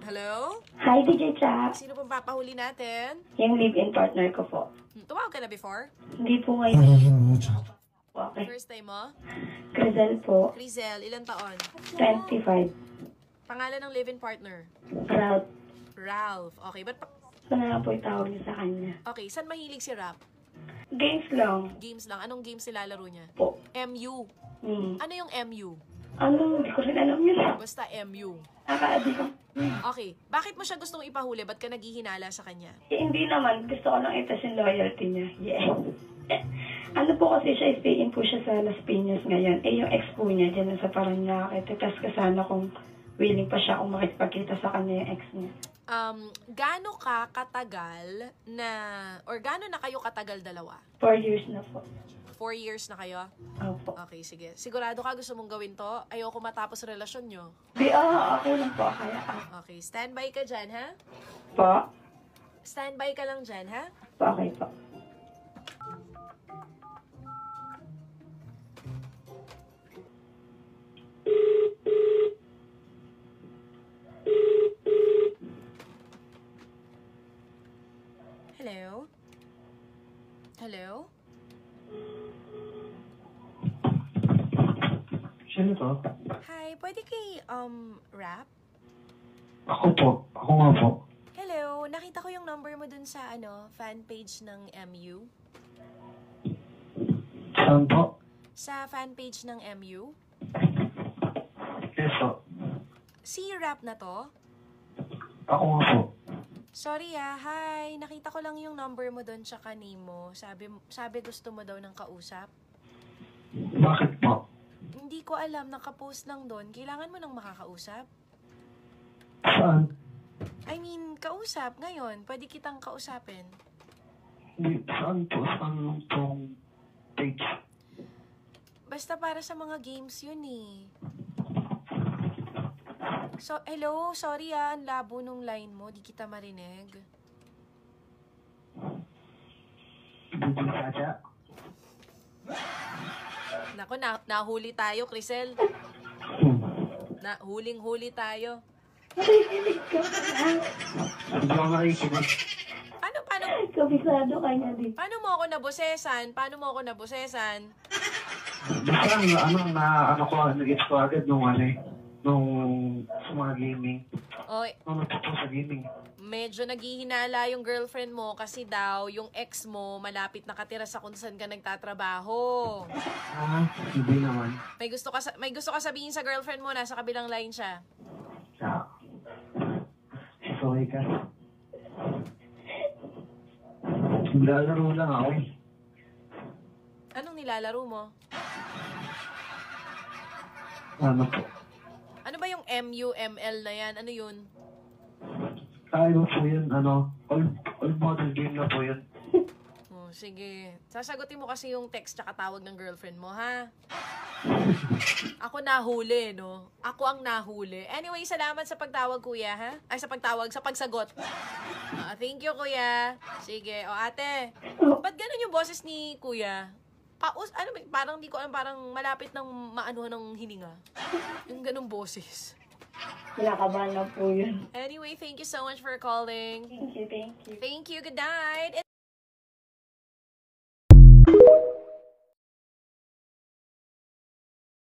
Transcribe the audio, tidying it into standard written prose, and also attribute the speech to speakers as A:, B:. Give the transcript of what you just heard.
A: Hello?
B: Hi, DJ Cha.
A: Sino pong papahuli natin?
B: Yung live-in partner ko po.
A: Tumawag ka na before?
B: Hindi po ngayon. Okay.
A: First time mo?
B: Crizel po.
A: Rizel, ilang taon?
B: 25.
A: Pangalan ng live-in partner?
B: Proud.
A: Ralph. Okay, ba't
B: Ito na lang po itawag niya sa kanya.
A: Okay, saan mahilig si Rap?
B: Games lang
A: Games lang. Anong games nilalaro niya?
B: po.
A: MU. Ano yung MU?
B: Ano? Hindi ko rin alam yun.
A: Basta MU.
B: Nakaka-addict ako.
A: Okay, bakit mo siya gustong ipahuli? Ba't ka naghihinala sa kanya?
B: Hindi naman. Gusto ko lang itas yung loyalty niya. Yeah. Ano po kasi siya, stay-in po siya sa Las Piñas ngayon. Yung ex po niya, dyan sa Paranaque. Tapos kasana kung willing pa siya kung makipagkita sa kanya yung ex niya.
A: Gaano ka katagal na, or gaano na kayo katagal dalawa?
B: 4 years na po.
A: 4 years na kayo?
B: Opo.
A: Okay, sige. Sigurado ka gusto mong gawin to? Ayoko matapos relasyon nyo.
B: Okay lang po. Kaya
A: Okay, standby ka dyan, ha?
B: po.
A: Standby ka lang dyan, ha?
B: Okay po.
A: Hello? Hello?
C: Sino to?
A: Hi, pwede kay, Rap?
C: Ako po. Ako nga po.
A: Hello, nakita ko yung number mo dun sa, fan page ng MU.
C: Saan po?
A: Sa fan page ng MU?
C: Yes po.
A: Si Rap na to?
C: Ako nga po.
A: Sorry hi. Nakita ko lang yung number mo dun tsaka name mo. Sabi gusto mo daw ng kausap.
C: Bakit po?
A: Hindi ko alam, nakapost lang doon. Kailangan mo nang makakausap?
C: Saan?
A: I mean, kausap ngayon. Pwede kitang kausapin.
C: Saan po? Saan pong page?
A: Basta para sa mga games yun eh. So, hello, sorry ang labo nung line mo. Di kita marinig.
C: Hindi sadya.
A: Nako, nahuli tayo, Crisel. Huling-huli tayo.
B: Nakikinig ka.
C: Hindi ako nakikinig.
A: Paano?
B: Kabisado ka niya din.
A: Paano mo ako nabosesan?
C: Basta ano ko, nag-gets ko agad nung sa mga gaming.
A: Oy,
C: Nung natuto sa gaming.
A: medyo naghihinala yung girlfriend mo kasi daw yung ex mo malapit nakatira sa kung saan ka nagtatrabaho.
C: Hindi naman.
A: May gusto ka sabihin sa girlfriend mo, nasa kabilang line siya.
C: Sorry ka. Naglalaro lang ako eh.
A: Anong nilalaro mo?
C: Ano po?
A: Ano ba yung MUML na yan? Ano yun?
C: Tayo po yun, old model game na po yun.
A: Oh, sige. Sasagutin mo kasi yung text tsaka tawag ng girlfriend mo, ha? Ako nahuli, no? Ako ang nahuli. Anyway, salamat sa pagtawag, kuya, ha? Ay, sa pagsagot. Thank you, kuya. Sige. O, ate. Ba't ganun yung boses ni kuya? Parang di ko alam, parang malapit ng maano ng hininga. Yung ganung boses.
B: Kinakabahan na po yun.
A: Anyway, thank you so much for calling.
B: Thank you.
A: Thank you. Good night.